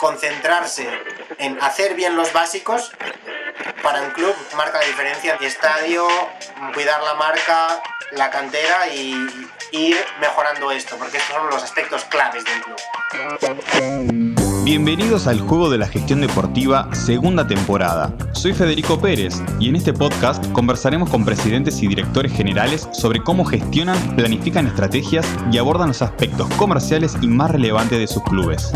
concentrarse en hacer bien los básicos para un club marca la diferencia. Estadio, cuidar la marca, la cantera y ir mejorando esto, porque estos son los aspectos claves de un club. Bienvenidos al Juego de la Gestión Deportiva, segunda temporada. Soy Federico Pérez y en este podcast conversaremos con presidentes y directores generales sobre cómo gestionan, planifican estrategias y abordan los aspectos comerciales y más relevantes de sus clubes.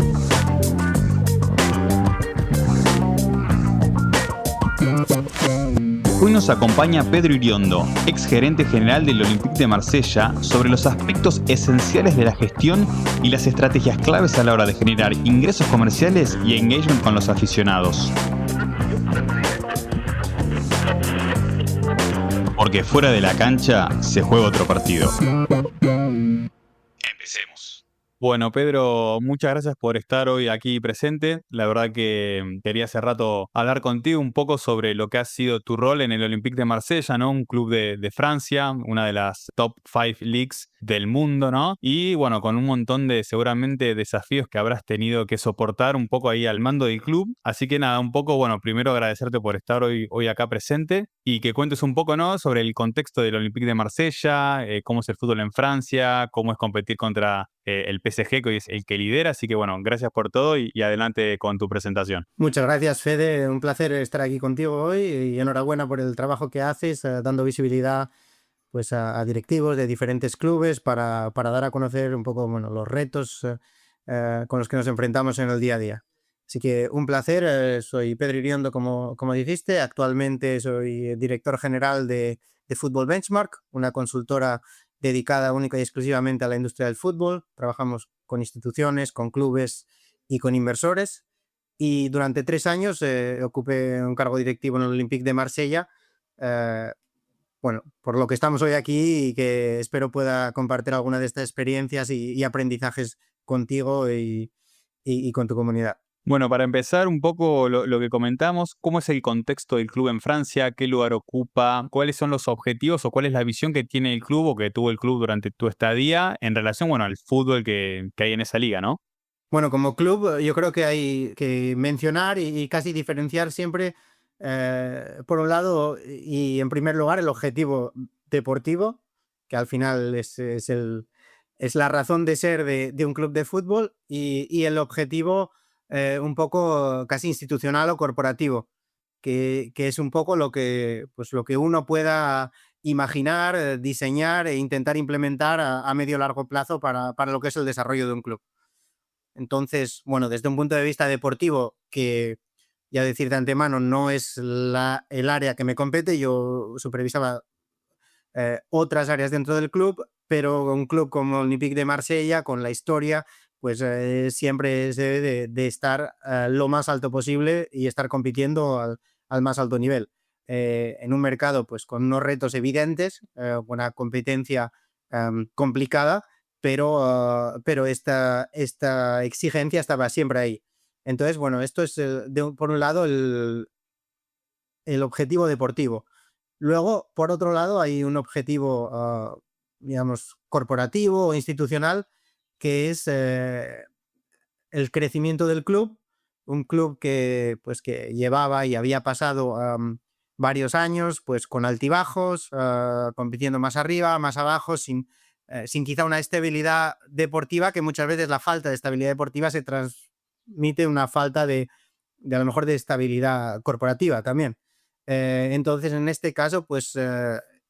Hoy nos acompaña Pedro Iriondo, ex gerente general del Olympique de Marsella, sobre los aspectos esenciales de la gestión y las estrategias claves a la hora de generar ingresos comerciales y engagement con los aficionados. Porque fuera de la cancha se juega otro partido. Empecemos. Bueno, Pedro, muchas gracias por estar hoy aquí presente. La verdad que quería hace rato hablar contigo un poco sobre lo que ha sido tu rol en el Olympique de Marsella, ¿no? Un club de Francia, una de las top 5 leagues del mundo, ¿no? Y bueno, con un montón de seguramente desafíos que habrás tenido que soportar un poco ahí al mando del club. Así que nada, un poco, bueno, primero agradecerte por estar hoy acá presente y que cuentes un poco, ¿no? Sobre el contexto del Olympique de Marsella, cómo es el fútbol en Francia, cómo es competir contra el PSG, que hoy es el que lidera. Así que bueno, gracias por todo y adelante con tu presentación. Muchas gracias, Fede. Un placer estar aquí contigo hoy y enhorabuena por el trabajo que haces, dando visibilidad pues, a directivos de diferentes clubes para dar a conocer un poco los retos con los que nos enfrentamos en el día a día. Así que un placer. Soy Pedro Iriondo, como dijiste. Actualmente soy director general de Football Benchmark, una consultora dedicada única y exclusivamente a la industria del fútbol. Trabajamos con instituciones, con clubes y con inversores. Y durante 3 años ocupé un cargo directivo en el Olympique de Marsella. Por lo que estamos hoy aquí y que espero pueda compartir alguna de estas experiencias y aprendizajes contigo y con tu comunidad. Bueno, para empezar un poco lo que comentamos, ¿cómo es el contexto del club en Francia? ¿Qué lugar ocupa? ¿Cuáles son los objetivos o cuál es la visión que tiene el club o que tuvo el club durante tu estadía en relación, al fútbol que hay en esa liga, ¿no? Bueno, como club yo creo que hay que mencionar y casi diferenciar siempre, por un lado y en primer lugar, el objetivo deportivo, que al final es la razón de ser de un club de fútbol, y el objetivo un poco casi institucional o corporativo, que es un poco lo que uno pueda imaginar, diseñar e intentar implementar a medio largo plazo para lo que es el desarrollo de un club. Entonces, desde un punto de vista deportivo, que ya decir de antemano no es el área que me compete, yo supervisaba otras áreas dentro del club, pero un club como el Olympique de Marsella, con la historia, pues siempre se debe de estar lo más alto posible y estar compitiendo al más alto nivel. En un mercado pues con unos retos evidentes, una competencia complicada, pero esta exigencia estaba siempre ahí. Entonces, esto es por un lado el objetivo deportivo. Luego, por otro lado, hay un objetivo, digamos, corporativo o institucional, que es el crecimiento del club. Un club que llevaba y había pasado varios años pues con altibajos, compitiendo más arriba, más abajo, sin quizá una estabilidad deportiva, que muchas veces la falta de estabilidad deportiva se transmite una falta de a lo mejor de estabilidad corporativa también. Entonces, en este caso, pues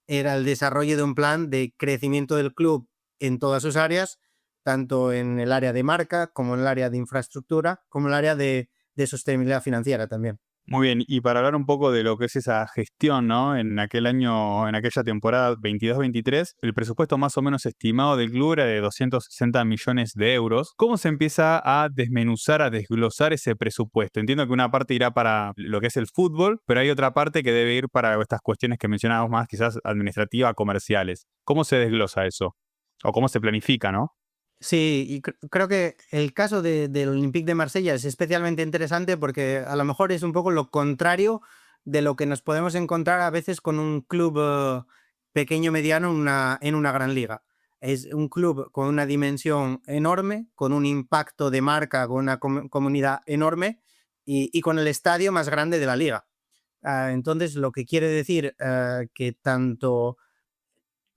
era el desarrollo de un plan de crecimiento del club en todas sus áreas, tanto en el área de marca, como en el área de infraestructura, como en el área de sostenibilidad financiera también. Muy bien, y para hablar un poco de lo que es esa gestión, ¿no? En aquella temporada 22-23, el presupuesto más o menos estimado del club era de 260 millones de euros. ¿Cómo se empieza a desmenuzar, a desglosar ese presupuesto? Entiendo que una parte irá para lo que es el fútbol, pero hay otra parte que debe ir para estas cuestiones que mencionábamos más, quizás administrativas, comerciales. ¿Cómo se desglosa eso? ¿O cómo se planifica, no? Sí, y creo que el caso del Olympique de Marsella es especialmente interesante porque a lo mejor es un poco lo contrario de lo que nos podemos encontrar a veces con un club pequeño mediano en una gran liga. Es un club con una dimensión enorme, con un impacto de marca, con una comunidad enorme y con el estadio más grande de la liga. Entonces, lo que quiere decir que tanto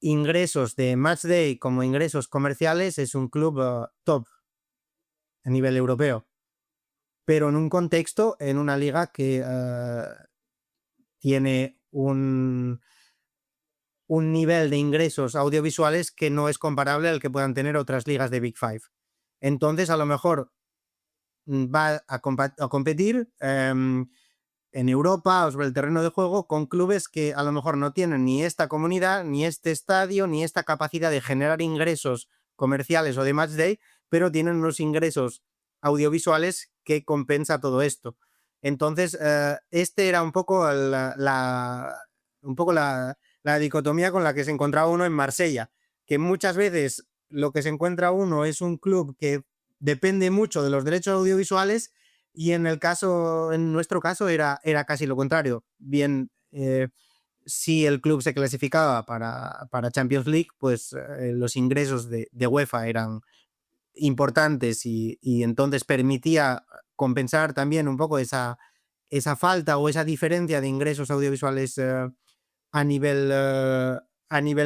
ingresos de match day como ingresos comerciales es un club top a nivel europeo, pero en un contexto, en una liga que tiene un nivel de ingresos audiovisuales que no es comparable al que puedan tener otras ligas de Big Five. Entonces, a lo mejor va a competir en Europa o sobre el terreno de juego con clubes que a lo mejor no tienen ni esta comunidad, ni este estadio, ni esta capacidad de generar ingresos comerciales o de match day, pero tienen unos ingresos audiovisuales que compensa todo esto. Entonces, este era un poco la dicotomía con la que se encontraba uno en Marsella, que muchas veces lo que se encuentra uno es un club que depende mucho de los derechos audiovisuales y en nuestro caso era casi lo contrario. Bien, si el club se clasificaba para Champions League, pues los ingresos de UEFA eran importantes y entonces permitía compensar también un poco esa falta o esa diferencia de ingresos audiovisuales a nivel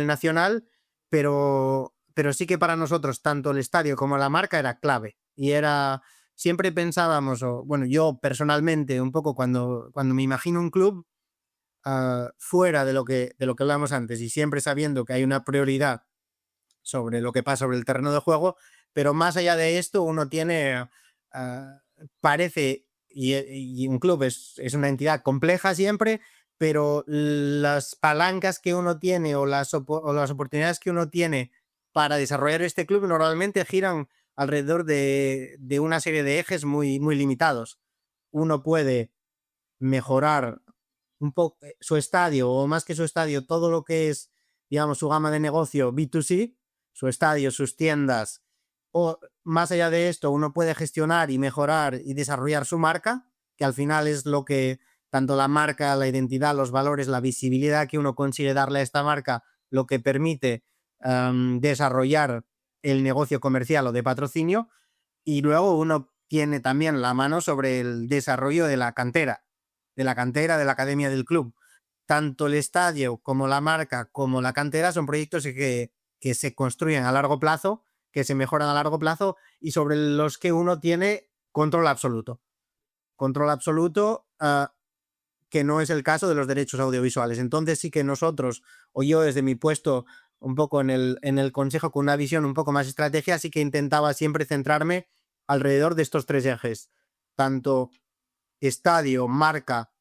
nacional, pero sí que para nosotros tanto el estadio como la marca era clave y siempre pensábamos, o bueno, yo personalmente un poco cuando me imagino un club fuera de lo que hablamos antes y siempre sabiendo que hay una prioridad sobre lo que pasa sobre el terreno de juego, pero más allá de esto uno tiene, parece, y un club es una entidad compleja siempre, pero las palancas que uno tiene o las oportunidades que uno tiene para desarrollar este club normalmente giran alrededor de una serie de ejes muy, muy limitados. Uno puede mejorar un poco su estadio, o más que su estadio, todo lo que es, digamos, su gama de negocio B2C, su estadio, sus tiendas, o más allá de esto, uno puede gestionar y mejorar y desarrollar su marca, que al final es lo que tanto la marca, la identidad, los valores, la visibilidad que uno consigue darle a esta marca, lo que permite desarrollar el negocio comercial o de patrocinio, y luego uno tiene también la mano sobre el desarrollo de la cantera, de la academia del club. Tanto el estadio como la marca como la cantera son proyectos que se construyen a largo plazo, que se mejoran a largo plazo y sobre los que uno tiene control absoluto. Control absoluto que no es el caso de los derechos audiovisuales. Entonces sí que nosotros, o yo desde mi puesto un poco en el consejo con una visión un poco más estrategia, sí que intentaba siempre centrarme alrededor de estos tres ejes, tanto estadio, marca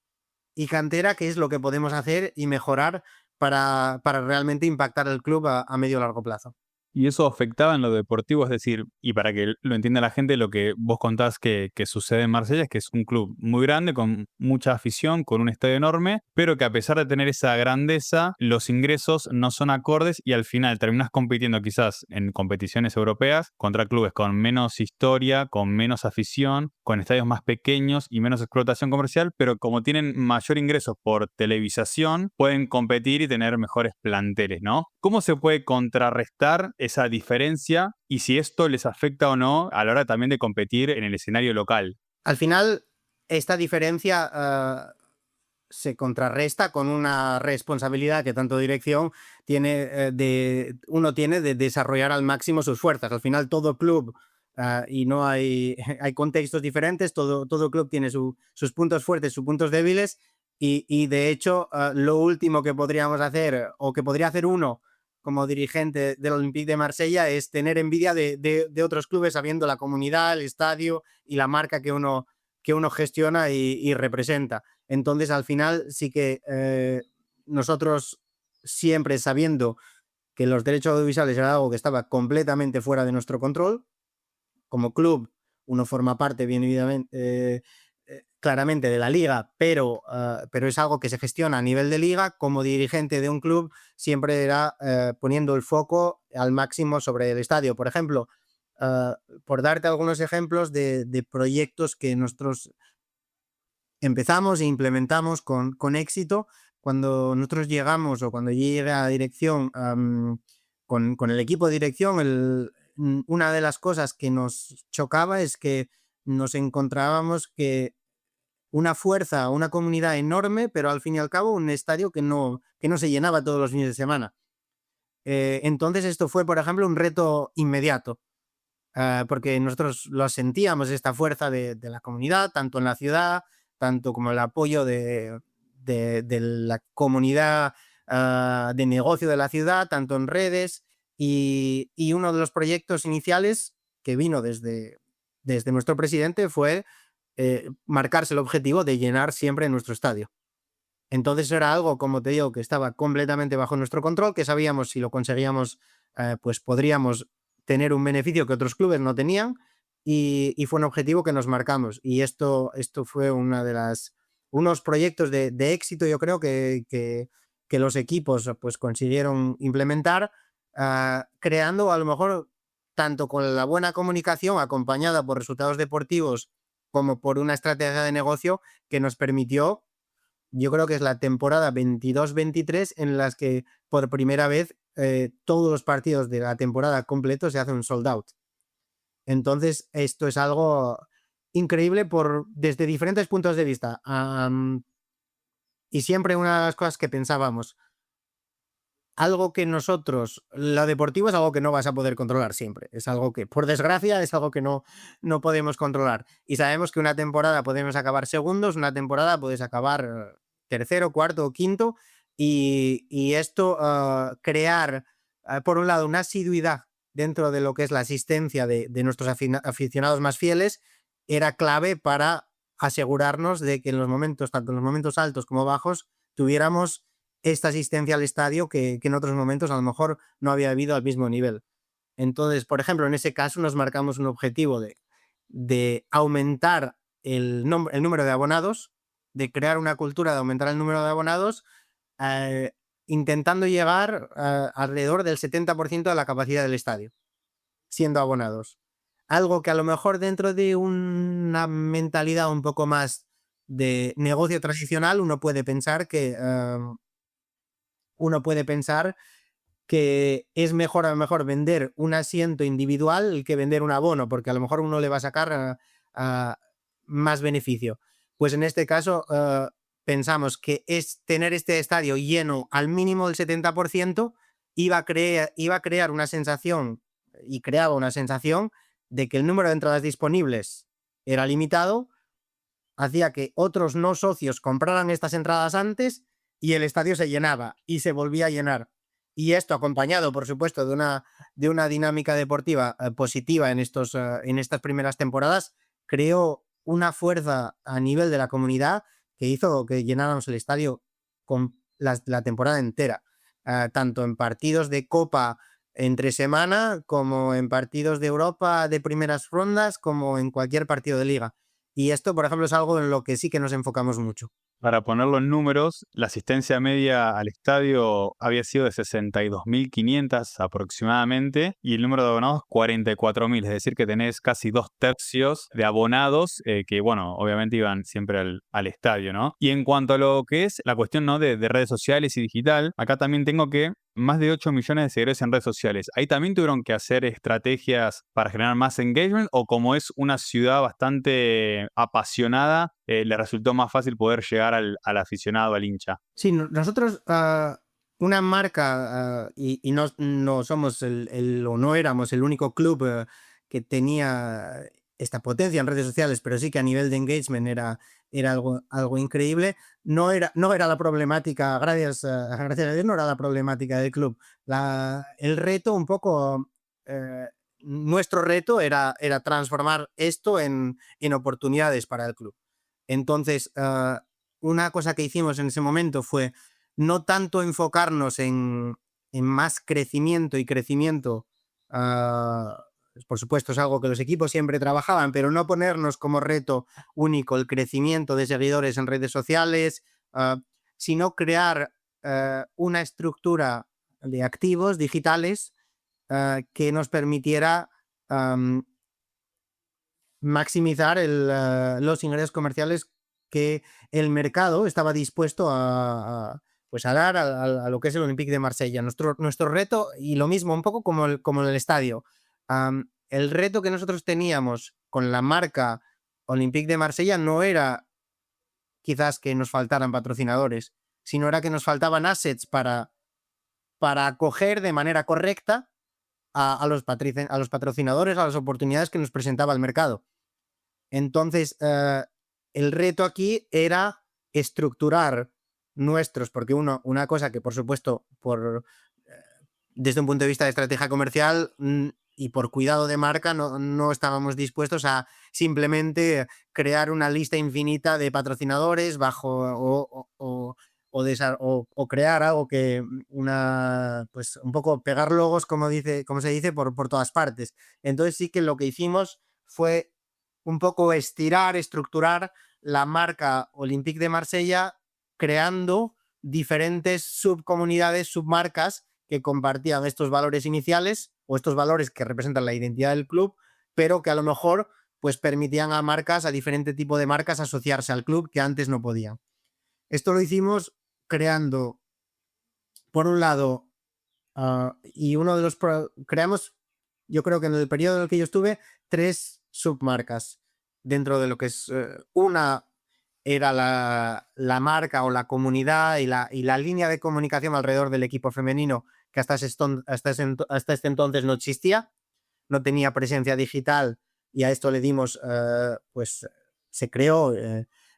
y cantera, que es lo que podemos hacer y mejorar para realmente impactar el club a medio o largo plazo. Y eso afectaba en lo deportivo, es decir, y para que lo entienda la gente, lo que vos contás que sucede en Marsella es que es un club muy grande, con mucha afición, con un estadio enorme, pero que a pesar de tener esa grandeza, los ingresos no son acordes y al final terminas compitiendo quizás en competiciones europeas contra clubes con menos historia, con menos afición, con estadios más pequeños y menos explotación comercial, pero como tienen mayor ingresos por televisación, pueden competir y tener mejores planteles, ¿no? ¿Cómo se puede contrarrestar esa diferencia y si esto les afecta o no a la hora también de competir en el escenario local? Al final, esta diferencia se contrarresta con una responsabilidad que tanto dirección uno tiene de desarrollar al máximo sus fuerzas. Al final, todo club, y no hay contextos diferentes, todo club tiene sus puntos fuertes, sus puntos débiles, y de hecho, lo último que podríamos hacer, o que podría hacer uno como dirigente del Olympique de Marsella, es tener envidia de otros clubes, sabiendo la comunidad, el estadio y la marca que uno gestiona y representa. Entonces, al final, sí que nosotros, siempre sabiendo que los derechos audiovisuales era algo que estaba completamente fuera de nuestro control, como club, uno forma parte bien evidentemente, claramente de la liga, pero es algo que se gestiona a nivel de liga. Como dirigente de un club, siempre era poniendo el foco al máximo sobre el estadio. Por ejemplo, por darte algunos ejemplos de proyectos que nosotros empezamos e implementamos con éxito. Cuando nosotros llegamos, o cuando yo llegué a la dirección, con el equipo de dirección, una de las cosas que nos chocaba es que nos encontrábamos que una fuerza, una comunidad enorme, pero al fin y al cabo un estadio que no se llenaba todos los fines de semana. Entonces esto fue, por ejemplo, un reto inmediato, porque nosotros lo sentíamos, esta fuerza de la comunidad, tanto en la ciudad, tanto como el apoyo de la comunidad de negocio de la ciudad, tanto en redes, y uno de los proyectos iniciales que vino desde nuestro presidente fue marcarse el objetivo de llenar siempre nuestro estadio. Entonces era algo, como te digo, que estaba completamente bajo nuestro control, que sabíamos si lo conseguíamos, pues podríamos tener un beneficio que otros clubes no tenían, y fue un objetivo que nos marcamos. Y esto fue unos proyectos de éxito, yo creo, que los equipos pues consiguieron implementar, creando a lo mejor tanto con la buena comunicación acompañada por resultados deportivos como por una estrategia de negocio que nos permitió, yo creo que es la temporada 22-23 en las que por primera vez todos los partidos de la temporada completo se hacen un sold out. Entonces esto es algo increíble desde diferentes puntos de vista. Y siempre una de las cosas que pensábamos, algo que nosotros, lo deportivo es algo que no vas a poder controlar siempre. Es algo que, por desgracia, es algo que no podemos controlar. Y sabemos que una temporada podemos acabar segundos, una temporada puedes acabar tercero, cuarto o quinto. Y esto, crear, por un lado, una asiduidad dentro de lo que es la asistencia de nuestros aficionados más fieles, era clave para asegurarnos de que en los momentos, tanto en los momentos altos como bajos, tuviéramos esta asistencia al estadio que en otros momentos a lo mejor no había habido al mismo nivel. Entonces, por ejemplo, en ese caso nos marcamos un objetivo de aumentar el número de abonados, de crear una cultura de aumentar el número de abonados, intentando llegar alrededor del 70% de la capacidad del estadio, siendo abonados. Algo que a lo mejor dentro de una mentalidad un poco más de negocio tradicional uno puede pensar que es mejor a lo mejor vender un asiento individual que vender un abono, porque a lo mejor uno le va a sacar más beneficio. Pues en este caso pensamos que tener este estadio lleno al mínimo del 70% iba a crear una sensación, y creaba una sensación de que el número de entradas disponibles era limitado, hacía que otros no socios compraran estas entradas antes y el estadio se llenaba y se volvía a llenar. Y esto acompañado, por supuesto, de una dinámica deportiva positiva en estas primeras temporadas, creó una fuerza a nivel de la comunidad que hizo que llenáramos el estadio con la temporada entera, tanto en partidos de Copa entre semana, como en partidos de Europa de primeras rondas, como en cualquier partido de Liga. Y esto, por ejemplo, es algo en lo que sí que nos enfocamos mucho. Para ponerlo en números, la asistencia media al estadio había sido de 62.500 aproximadamente y el número de abonados 44.000, es decir que tenés casi 2/3 de abonados que, bueno, obviamente iban siempre al estadio, ¿no? Y en cuanto a lo que es la cuestión, ¿no?, de redes sociales y digital, acá también tengo que más de 8 millones de seguidores en redes sociales. ¿Ahí también tuvieron que hacer estrategias para generar más engagement o como es una ciudad bastante apasionada, le resultó más fácil poder llegar al aficionado, al hincha? Sí, nosotros, una marca, y no somos o no éramos el único club que tenía esta potencia en redes sociales, pero sí que a nivel de engagement era algo increíble. No era la problemática, gracias a Dios, no era la problemática del club. El reto un poco, nuestro reto era transformar esto en oportunidades para el club. Entonces, una cosa que hicimos en ese momento fue no tanto enfocarnos en más crecimiento y crecimiento. Por supuesto, es algo que los equipos siempre trabajaban, pero no ponernos como reto único el crecimiento de seguidores en redes sociales, sino crear una estructura de activos digitales que nos permitiera maximizar los ingresos comerciales que el mercado estaba dispuesto pues a dar a lo que es el Olympique de Marsella. Nuestro reto, y lo mismo, un poco como en el estadio, el reto que nosotros teníamos con la marca Olympique de Marsella no era quizás que nos faltaran patrocinadores, sino era que nos faltaban assets para acoger de manera correcta a los patrocinadores, a las oportunidades que nos presentaba el mercado. Entonces, el reto aquí era estructurar nuestros, porque una cosa que, por supuesto, desde un punto de vista de estrategia comercial y por cuidado de marca, no estábamos dispuestos a simplemente crear una lista infinita de patrocinadores o crear algo que pues un poco pegar logos, como se dice, por todas partes. Entonces sí que lo que hicimos fue un poco estructurar la marca Olympique de Marsella, creando diferentes subcomunidades, submarcas que compartían estos valores iniciales o estos valores que representan la identidad del club, pero que a lo mejor pues permitían a diferente tipo de marcas asociarse al club que antes no podían. Esto lo hicimos creando, por un lado, creamos, yo creo que en el periodo en el que yo estuve, 3 submarcas dentro de lo que es una era la marca o la comunidad y la línea de comunicación alrededor del equipo femenino, que hasta este entonces no existía, no tenía presencia digital, y a esto le dimos, pues se creó,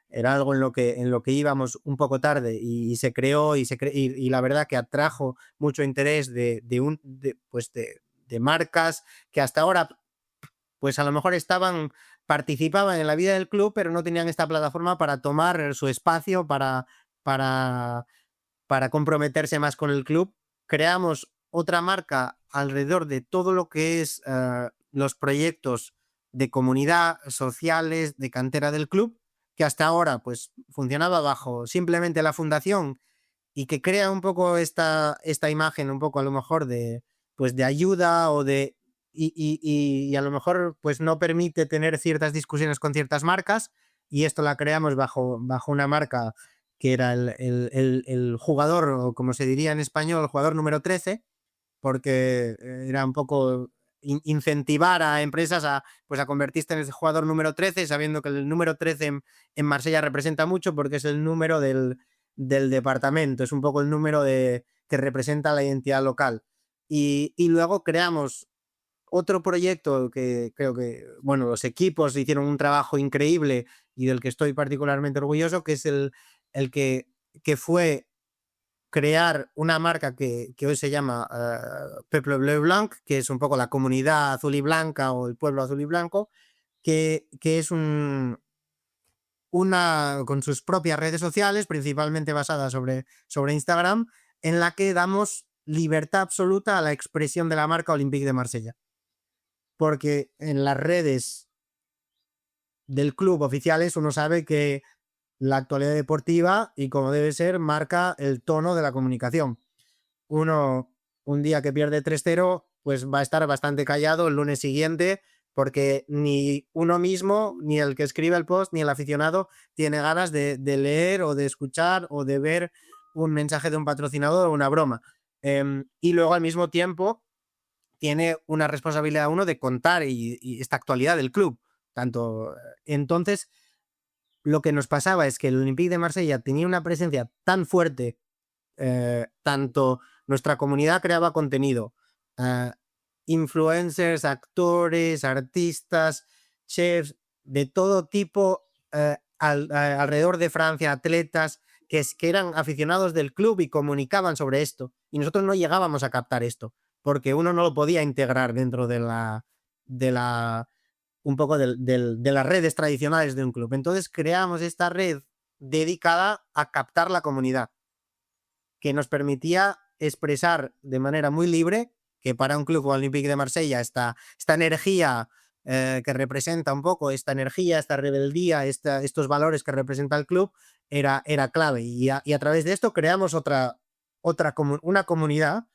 era algo en lo que íbamos un poco tarde y se creó y la verdad que atrajo mucho interés de marcas que hasta ahora pues a lo mejor participaban en la vida del club, pero no tenían esta plataforma para tomar su espacio, para comprometerse más con el club. Creamos otra marca alrededor de todo lo que es los proyectos de comunidad, sociales, de cantera del club, que hasta ahora pues funcionaba bajo simplemente la fundación y que crea un poco esta imagen un poco a lo mejor de ayuda o de y a lo mejor pues no permite tener ciertas discusiones con ciertas marcas, y esto la creamos bajo una marca que era el jugador, o como se diría en español, el jugador número 13, porque era un poco incentivar a empresas a convertirse en ese jugador número 13, sabiendo que el número 13 en Marsella representa mucho porque es el número del departamento, es un poco el número que representa la identidad local. Y luego creamos otro proyecto que creo que, bueno, los equipos hicieron un trabajo increíble y del que estoy particularmente orgulloso, que es el que fue crear una marca que hoy se llama Peuple Bleu Blanc, que es un poco la comunidad azul y blanca o el pueblo azul y blanco, que es con sus propias redes sociales, principalmente basada sobre Instagram, en la que damos libertad absoluta a la expresión de la marca Olympique de Marsella. Porque en las redes del club oficiales uno sabe que la actualidad deportiva, y como debe ser, marca el tono de la comunicación. Uno, un día que pierde 3-0, pues va a estar bastante callado el lunes siguiente, porque ni uno mismo, ni el que escribe el post, ni el aficionado tiene ganas de leer o de escuchar o de ver un mensaje de un patrocinador o una broma. Y luego al mismo tiempo tiene una responsabilidad uno de contar y esta actualidad del club. Entonces, lo que nos pasaba es que el Olympique de Marsella tenía una presencia tan fuerte, tanto nuestra comunidad creaba contenido, influencers, actores, artistas, chefs, de todo tipo, alrededor de Francia, atletas que eran aficionados del club y comunicaban sobre esto, y nosotros no llegábamos a captar esto, porque uno no lo podía integrar dentro de un poco de las redes tradicionales de un club. Entonces creamos esta red dedicada a captar la comunidad, que nos permitía expresar de manera muy libre, que para un club como Olympique de Marsella esta energía que representa un poco esta energía, esta rebeldía, estos valores que representa el club, era clave. Y a través de esto creamos una comunidad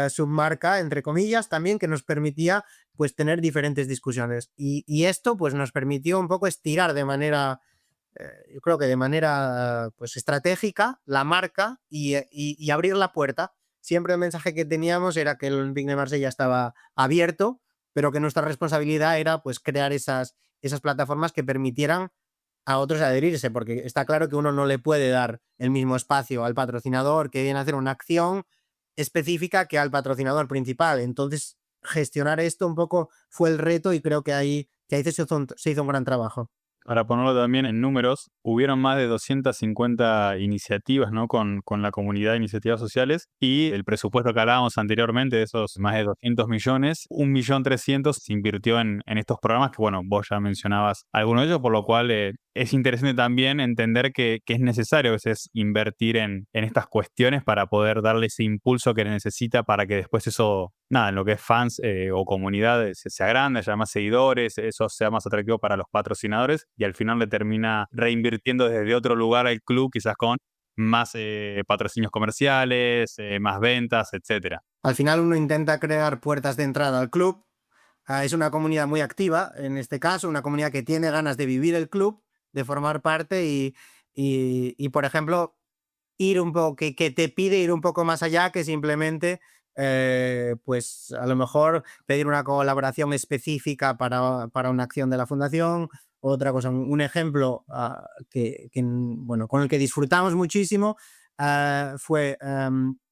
submarca, entre comillas, también, que nos permitía pues tener diferentes discusiones. Y esto pues nos permitió un poco estirar de manera yo creo que de manera pues estratégica, la marca y abrir la puerta. Siempre el mensaje que teníamos era que el Olympique de Marsella estaba abierto, pero que nuestra responsabilidad era pues crear esas plataformas que permitieran a otros adherirse, porque está claro que uno no le puede dar el mismo espacio al patrocinador que viene a hacer una acción específica que al patrocinador principal. Entonces, gestionar esto un poco fue el reto y creo que ahí se hizo un gran trabajo. Para ponerlo también en números, hubieron más de 250 iniciativas, ¿no? con la comunidad de iniciativas sociales, y el presupuesto que hablábamos anteriormente de esos más de 200 millones, 1.300.000 se invirtió en estos programas que, bueno, vos ya mencionabas algunos de ellos, por lo cual es interesante también entender que es necesario a veces invertir en estas cuestiones para poder darle ese impulso que necesita para que después eso, nada, en lo que es fans o comunidad se agrande, haya más seguidores, eso sea más atractivo para los patrocinadores y al final le termina reinvirtiendo desde otro lugar al club, quizás con más patrocinios comerciales, más ventas, etcétera. Al final uno intenta crear puertas de entrada al club. Es una comunidad muy activa, en este caso, una comunidad que tiene ganas de vivir el club, de formar parte y por ejemplo, ir un poco, que te pide ir un poco más allá que simplemente, pues a lo mejor pedir una colaboración específica para una acción de la fundación. Otra cosa, un ejemplo bueno, con el que disfrutamos muchísimo fue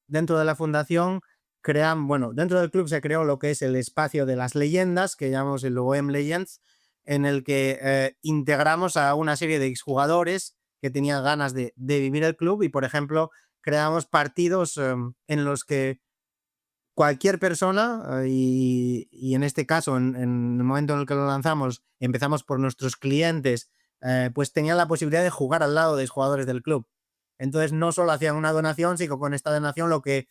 dentro de la fundación. Dentro del club se creó lo que es el espacio de las leyendas, que llamamos el OM Legends, en el que integramos a una serie de exjugadores que tenían ganas de vivir el club y, por ejemplo, creamos partidos en los que cualquier persona, y en este caso, en el momento en el que lo lanzamos, empezamos por nuestros clientes, pues tenían la posibilidad de jugar al lado de los jugadores del club. Entonces no solo hacían una donación, sino con esta donación lo que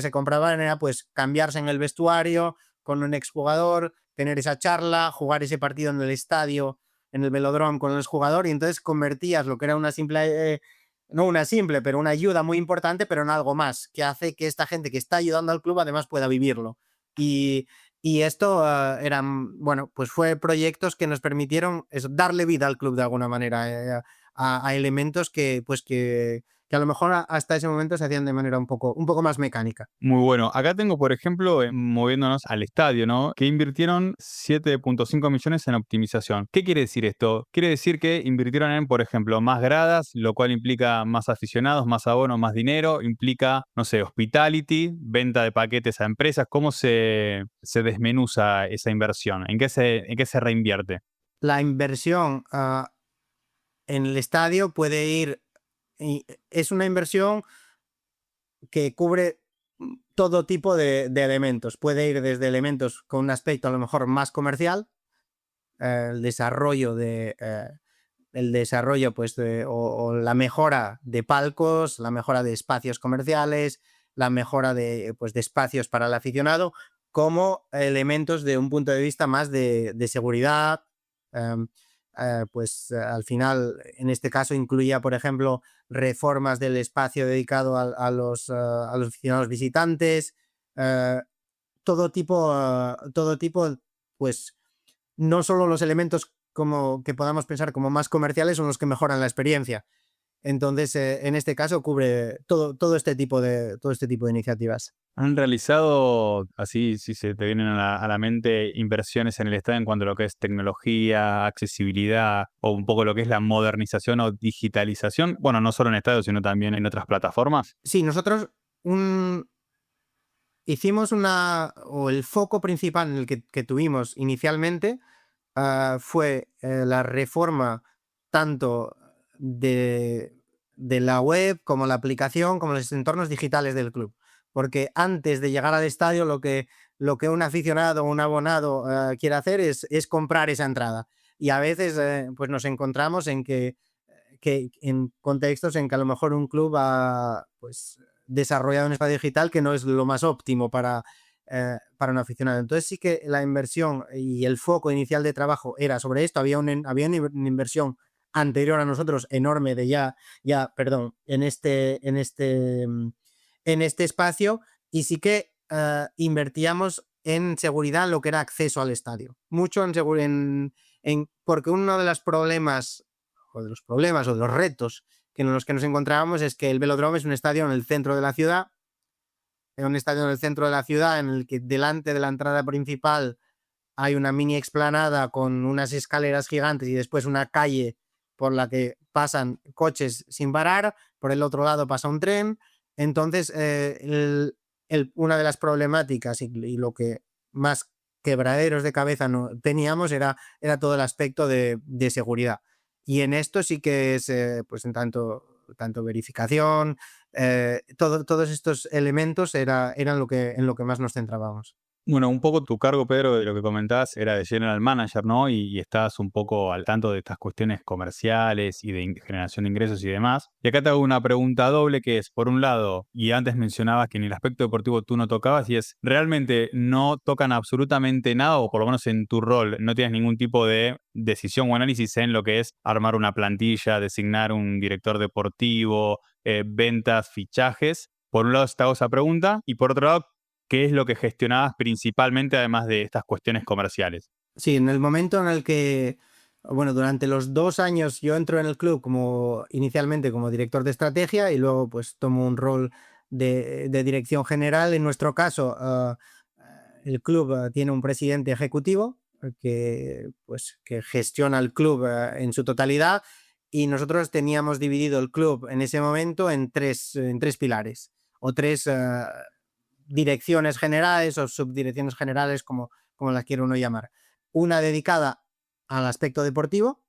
se compraban era pues cambiarse en el vestuario con un exjugador, tener esa charla, jugar ese partido en el estadio, en el velódromo con el exjugador, y entonces convertías lo que era no una simple, pero una ayuda muy importante, pero en algo más, que hace que esta gente que está ayudando al club además pueda vivirlo. Y esto bueno, pues fue proyectos que nos permitieron darle vida al club de alguna manera, a elementos que a lo mejor hasta ese momento se hacían de manera un poco más mecánica. Muy bueno. Acá tengo, por ejemplo, moviéndonos al estadio, ¿no? Que invirtieron 7.5 millones en optimización. ¿Qué quiere decir esto? Quiere decir que invirtieron en, por ejemplo, más gradas, lo cual implica más aficionados, más abonos, más dinero, implica, no sé, hospitality, venta de paquetes a empresas. ¿Cómo se desmenuza esa inversión? ¿En qué se reinvierte? La inversión en el estadio puede ir, es una inversión que cubre todo tipo de elementos. Puede ir desde elementos con un aspecto a lo mejor más comercial, el desarrollo pues o la mejora de palcos, la mejora de espacios comerciales, la mejora de espacios para el aficionado, como elementos de un punto de vista más de seguridad. Pues al final, en este caso, incluía, por ejemplo, reformas del espacio dedicado a los aficionados visitantes, todo tipo, pues no solo los elementos como que podamos pensar como más comerciales son los que mejoran la experiencia. Entonces, en este caso cubre todo este tipo de iniciativas. ¿Han realizado, así si se te vienen a la mente, inversiones en el estadio en cuanto a lo que es tecnología, accesibilidad o un poco lo que es la modernización o digitalización? Bueno, no solo en estadios, sino también en otras plataformas. Sí, nosotros hicimos el foco principal en el que tuvimos inicialmente fue la reforma tanto de la web como la aplicación, como los entornos digitales del club. Porque antes de llegar al estadio lo que un aficionado o un abonado quiere hacer es comprar esa entrada. Y a veces pues nos encontramos en que en contextos en que a lo mejor un club ha pues desarrollado un espacio digital que no es lo más óptimo para un aficionado. Entonces sí que la inversión y el foco inicial de trabajo era sobre esto. Había una inversión anterior a nosotros enorme de en este espacio, y sí que invertíamos en seguridad en lo que era acceso al estadio. Mucho porque uno de los problemas o de los problemas o de los retos en los que nos encontrábamos es que el Velódromo es un estadio en el centro de la ciudad, en el que delante de la entrada principal hay una mini explanada con unas escaleras gigantes y después una calle por la que pasan coches sin parar, por el otro lado pasa un tren. Entonces, una de las problemáticas y lo que más quebraderos de cabeza no teníamos era todo el aspecto de seguridad. Y en esto sí que es, pues en tanto verificación, todos estos elementos eran en lo que más nos centrábamos. Bueno, un poco tu cargo, Pedro, de lo que comentabas era de General Manager, ¿no? Y estás un poco al tanto de estas cuestiones comerciales y de generación de ingresos y demás. Y acá te hago una pregunta doble que es, por un lado, y antes mencionabas que en el aspecto deportivo tú no tocabas, y es, ¿realmente no tocan absolutamente nada, o por lo menos en tu rol, no tienes ningún tipo de decisión o análisis en lo que es armar una plantilla, designar un director deportivo, ventas, fichajes? Por un lado te hago esa pregunta, y por otro lado, ¿qué es lo que gestionabas principalmente, además de estas cuestiones comerciales? Sí, en el momento en el que, bueno, durante los 2 años yo entro en el club inicialmente como director de estrategia y luego pues tomo un rol de dirección general. En nuestro caso, el club tiene un presidente ejecutivo que gestiona el club en su totalidad, y nosotros teníamos dividido el club en ese momento en tres pilares o tres direcciones generales o subdirecciones generales, como las quiere uno llamar. Una dedicada al aspecto deportivo,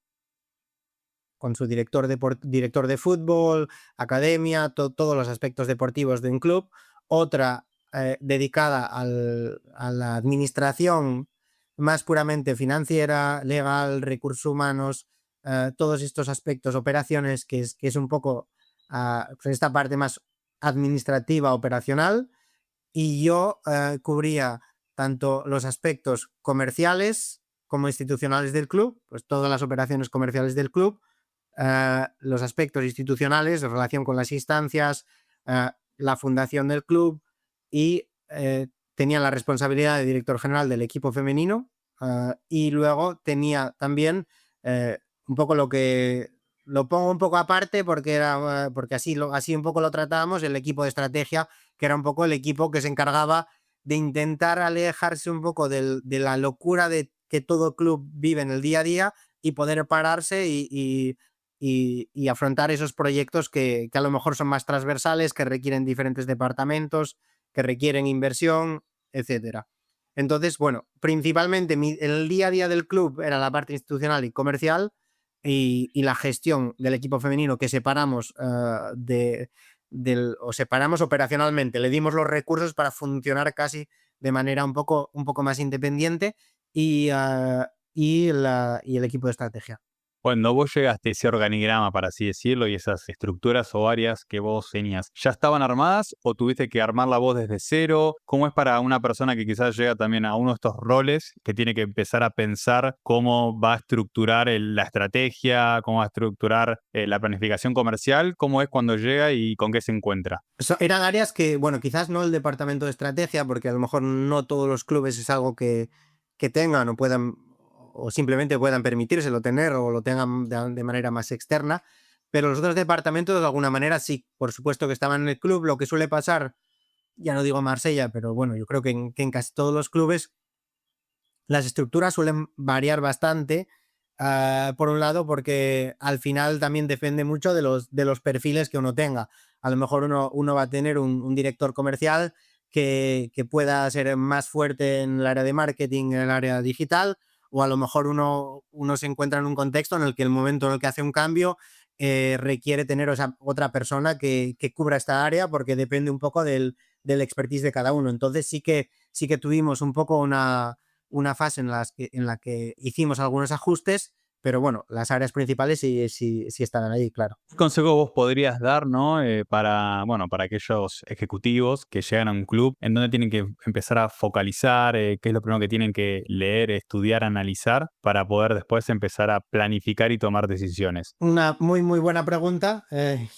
con su director de fútbol, academia, todos los aspectos deportivos de un club. Otra dedicada a la administración más puramente financiera, legal, recursos humanos, todos estos aspectos, operaciones, que es un poco pues esta parte más administrativa, operacional. Y yo cubría tanto los aspectos comerciales como institucionales del club, pues todas las operaciones comerciales del club, los aspectos institucionales en relación con las instancias, la fundación del club, y tenía la responsabilidad de director general del equipo femenino, y luego tenía también un poco lo pongo un poco aparte porque así un poco lo tratábamos, el equipo de estrategia, que era un poco el equipo que se encargaba de intentar alejarse un poco de la locura de que todo club vive en el día a día y poder pararse y afrontar esos proyectos que a lo mejor son más transversales, que requieren diferentes departamentos, que requieren inversión, etcétera. Entonces, bueno, principalmente el día a día del club era la parte institucional y comercial, y la gestión del equipo femenino que separamos separamos operacionalmente, le dimos los recursos para funcionar casi de manera un poco más independiente, y el equipo de estrategia. Cuando vos llegaste a ese organigrama, para así decirlo, y esas estructuras o áreas que vos tenías, ¿ya estaban armadas o tuviste que armarla vos desde cero? ¿Cómo es para una persona que quizás llega también a uno de estos roles, que tiene que empezar a pensar cómo va a estructurar la estrategia, cómo va a estructurar la planificación comercial? ¿Cómo es cuando llega y con qué se encuentra? Eran áreas que, bueno, quizás no el departamento de estrategia, porque a lo mejor no todos los clubes es algo que tengan o puedan, o simplemente puedan permitírselo tener, o lo tengan de manera más externa, pero los otros departamentos de alguna manera sí, por supuesto que estaban en el club. Lo que suele pasar, ya no digo Marsella, pero bueno, yo creo que en casi todos los clubes las estructuras suelen variar bastante, por un lado porque al final también depende mucho de los perfiles que uno tenga. A lo mejor uno va a tener un director comercial que pueda ser más fuerte en el área de marketing, en el área digital, o a lo mejor uno se encuentra en un contexto en el que el momento en el que hace un cambio requiere tener esa otra persona que cubra esta área, porque depende un poco del expertise de cada uno. Entonces sí que tuvimos un poco una fase en la que hicimos algunos ajustes, pero bueno, las áreas principales sí estaban ahí, claro. ¿Qué consejo vos podrías dar, ¿no? Para aquellos ejecutivos que llegan a un club, en donde tienen que empezar a focalizar, qué es lo primero que tienen que leer, estudiar, analizar, para poder después empezar a planificar y tomar decisiones? Una muy, muy buena pregunta.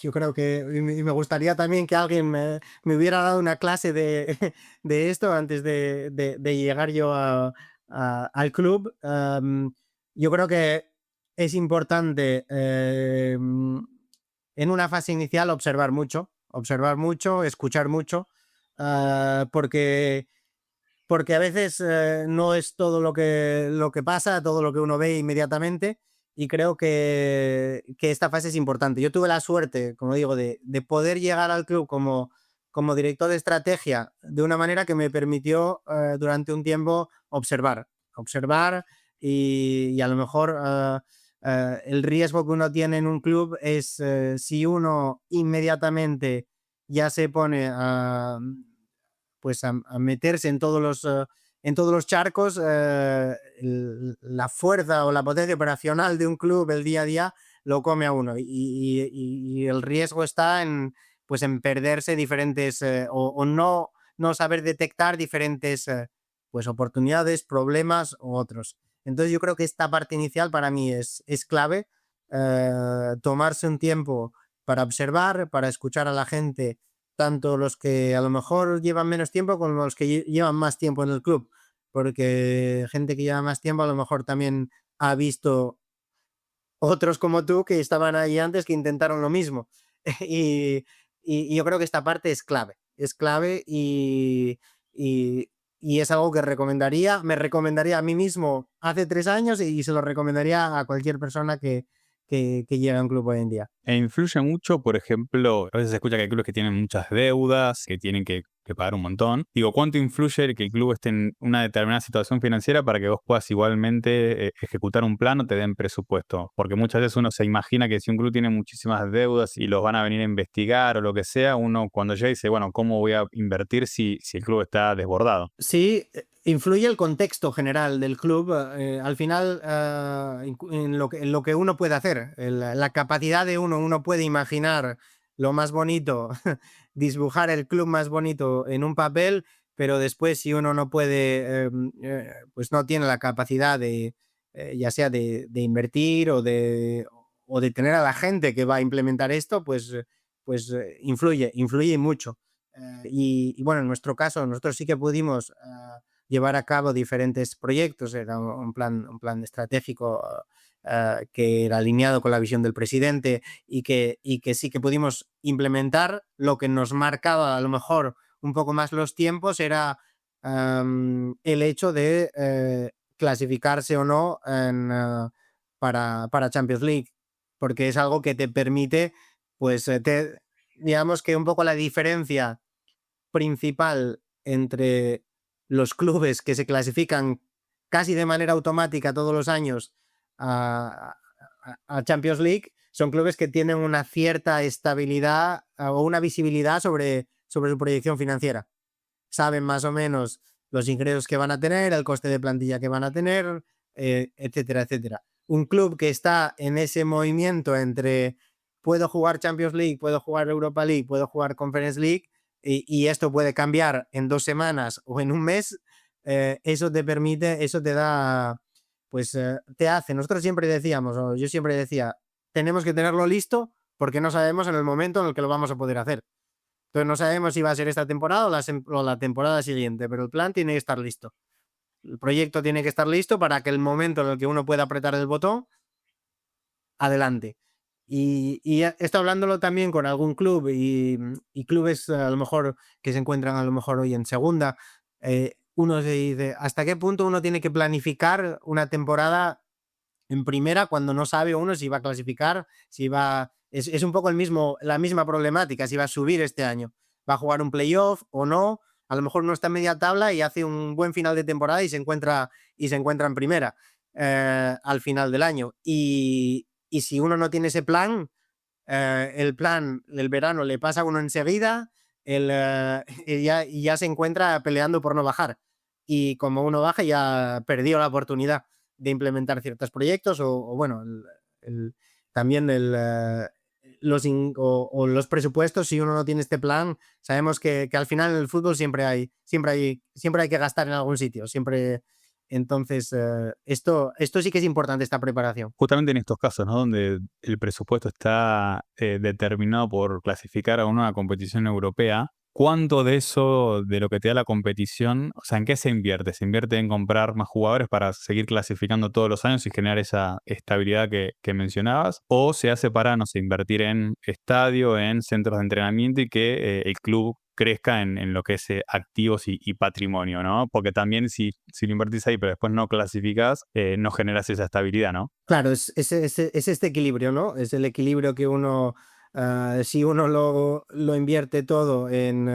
Yo creo que me gustaría también que alguien me hubiera dado una clase de, de esto antes de llegar yo al club. Yo creo que es importante en una fase inicial observar mucho, escuchar mucho, porque a veces no es todo lo que pasa, todo lo que uno ve inmediatamente, y creo que esta fase es importante. Yo tuve la suerte, como digo, de poder llegar al club como director de estrategia de una manera que me permitió durante un tiempo observar y a lo mejor el riesgo que uno tiene en un club es si uno inmediatamente ya se pone pues a meterse en todos los charcos, la fuerza o la potencia operacional de un club el día a día lo come a uno y el riesgo está en perderse diferentes o no saber detectar diferentes pues oportunidades, problemas u otros. Entonces yo creo que esta parte inicial para mí es clave, tomarse un tiempo para observar, para escuchar a la gente, tanto los que a lo mejor llevan menos tiempo como los que llevan más tiempo en el club, porque gente que lleva más tiempo a lo mejor también ha visto otros como tú que estaban ahí antes que intentaron lo mismo. y, y yo creo que esta parte es clave y es algo que me recomendaría a mí mismo hace 3 años y se lo recomendaría a cualquier persona que llegue a un club hoy en día. E influye mucho, por ejemplo, a veces se escucha que hay clubes que tienen muchas deudas, que tienen que pagar un montón. Digo, ¿cuánto influye que el club esté en una determinada situación financiera para que vos puedas igualmente ejecutar un plan o te den presupuesto? Porque muchas veces uno se imagina que si un club tiene muchísimas deudas y los van a venir a investigar o lo que sea, uno cuando llega dice, bueno, ¿cómo voy a invertir si el club está desbordado? Sí, influye el contexto general del club, al final en lo que uno puede hacer, la capacidad de uno puede imaginar lo más bonito, dibujar el club más bonito en un papel, pero después si uno no puede, pues no tiene la capacidad de, ya sea de invertir o de tener a la gente que va a implementar esto, pues influye mucho. Y bueno, en nuestro caso, nosotros sí que pudimos llevar a cabo diferentes proyectos, era un plan estratégico que era alineado con la visión del presidente y que sí que pudimos implementar. Lo que nos marcaba a lo mejor un poco más los tiempos era el hecho de clasificarse o no para Champions League, porque es algo que te permite, pues, digamos que un poco la diferencia principal entre los clubes que se clasifican casi de manera automática todos los años a Champions League son clubes que tienen una cierta estabilidad o una visibilidad sobre su proyección financiera. Saben más o menos los ingresos que van a tener, el coste de plantilla que van a tener, etcétera, etcétera. Un club que está en ese movimiento entre puedo jugar Champions League, puedo jugar Europa League, puedo jugar Conference League, y esto puede cambiar en 2 semanas o en un mes, eso te permite, eso te da, pues te hace. Nosotros siempre decíamos, o yo siempre decía, tenemos que tenerlo listo porque no sabemos en el momento en el que lo vamos a poder hacer. Entonces no sabemos si va a ser esta temporada o la temporada siguiente, pero el plan tiene que estar listo. El proyecto tiene que estar listo para que el momento en el que uno pueda apretar el botón, adelante. Y he estado hablándolo también con algún club y clubes a lo mejor que se encuentran a lo mejor hoy en segunda. Uno se dice, ¿hasta qué punto uno tiene que planificar una temporada en primera cuando no sabe uno si va a clasificar, si va... Es un poco la misma problemática, si va a subir este año, va a jugar un playoff o no, a lo mejor no está en media tabla y hace un buen final de temporada y se encuentra en primera al final del año. Y si uno no tiene ese plan, el plan del verano le pasa a uno enseguida y ya se encuentra peleando por no bajar. Y como uno baja ya perdió la oportunidad de implementar ciertos proyectos o bueno, también los presupuestos. Si uno no tiene este plan, sabemos que al final en el fútbol siempre hay que gastar en algún sitio, siempre. Entonces, esto sí que es importante, esta preparación. Justamente en estos casos, ¿no? Donde el presupuesto está determinado por clasificar a una competición europea, ¿cuánto de eso, de lo que te da la competición, o sea, en qué se invierte? ¿Se invierte en comprar más jugadores para seguir clasificando todos los años y generar esa estabilidad que mencionabas? ¿O se hace para, no sé, invertir en estadio, en centros de entrenamiento y que el club crezca en lo que es activos y patrimonio, ¿no? Porque también si lo invertís ahí pero después no clasificás, no generas esa estabilidad, ¿no? Claro, es este equilibrio, ¿no? Es el equilibrio que uno, si uno lo invierte todo en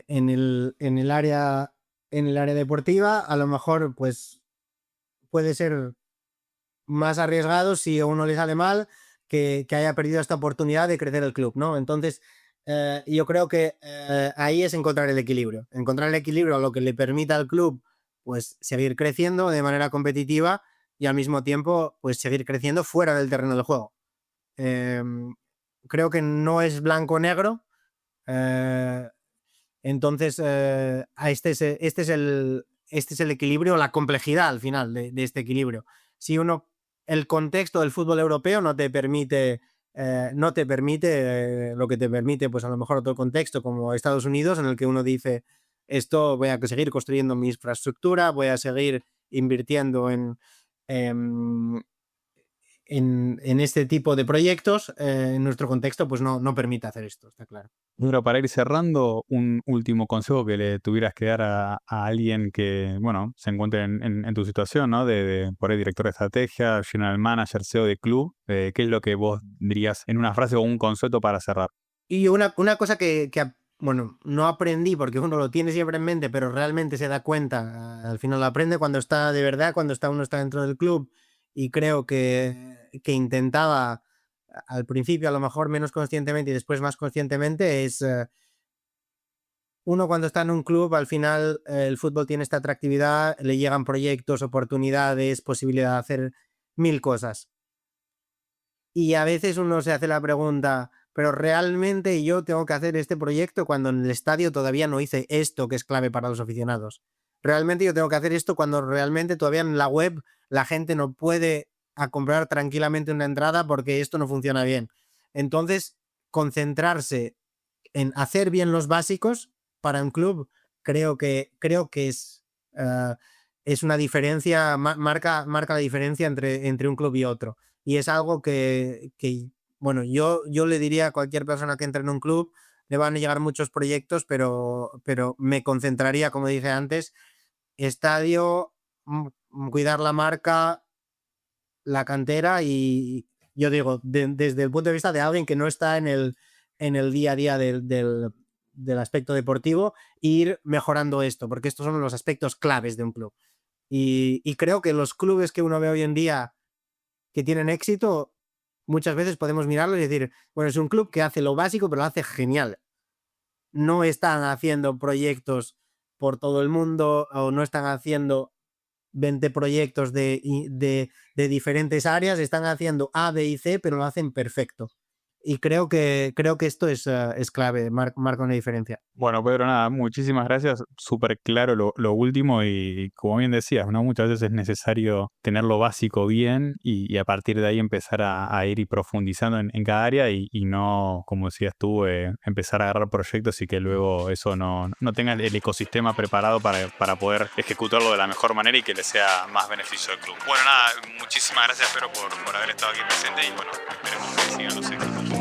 el área deportiva, a lo mejor pues puede ser más arriesgado si a uno le sale mal que haya perdido esta oportunidad de crecer el club, ¿no? Entonces, yo creo que ahí es encontrar el equilibrio. Encontrar el equilibrio, lo que le permita al club pues seguir creciendo de manera competitiva y al mismo tiempo pues seguir creciendo fuera del terreno del juego. Creo que no es blanco-negro. Entonces, este es el equilibrio, la complejidad al final de este equilibrio. Si el contexto del fútbol europeo no te permite lo que te permite, pues a lo mejor otro contexto como Estados Unidos, en el que uno dice, esto voy a seguir construyendo mi infraestructura, voy a seguir invirtiendo en este tipo de proyectos. En nuestro contexto, pues no permite hacer esto, está claro. Pero para ir cerrando, un último consejo que le tuvieras que dar a alguien que, bueno, se encuentre en tu situación, ¿no? De por ahí director de estrategia, general manager, CEO de club, ¿qué es lo que vos dirías en una frase o un concepto para cerrar? Y una cosa que bueno, no aprendí porque uno lo tiene siempre en mente, pero realmente se da cuenta, al final lo aprende cuando está de verdad, cuando uno está dentro del club, y creo que intentaba al principio a lo mejor menos conscientemente y después más conscientemente, es uno cuando está en un club, al final el fútbol tiene esta atractividad, le llegan proyectos, oportunidades, posibilidad de hacer 1000 cosas. Y a veces uno se hace la pregunta, pero realmente yo tengo que hacer este proyecto cuando en el estadio todavía no hice esto que es clave para los aficionados. Realmente yo tengo que hacer esto cuando realmente todavía en la web la gente no puede comprar tranquilamente una entrada porque esto no funciona bien. Entonces, concentrarse en hacer bien los básicos para un club creo que es una diferencia, marca la diferencia entre un club y otro. Y es algo que bueno, yo le diría a cualquier persona que entre en un club, le van a llegar muchos proyectos, pero me concentraría, como dije antes, estadio, cuidar la marca, la cantera, y yo digo, desde el punto de vista de alguien que no está en el día a día del aspecto deportivo, ir mejorando esto, porque estos son los aspectos claves de un club. Y creo que los clubes que uno ve hoy en día que tienen éxito, muchas veces podemos mirarlo y decir, bueno, es un club que hace lo básico, pero lo hace genial. No están haciendo proyectos por todo el mundo, o no están haciendo 20 proyectos de diferentes áreas, están haciendo A, B y C, pero lo hacen perfecto. Y creo que esto es clave, marca una diferencia. Bueno, Pedro, nada, muchísimas gracias. Súper claro lo último y como bien decías, ¿no? Muchas veces es necesario tener lo básico bien y a partir de ahí empezar a ir y profundizando en cada área y no, como decías tú, empezar a agarrar proyectos y que luego eso no tenga el ecosistema preparado para poder ejecutarlo de la mejor manera y que le sea más beneficio al club. Bueno, nada, muchísimas gracias, Pedro, por haber estado aquí presente y bueno, esperemos que sigan los éxitos.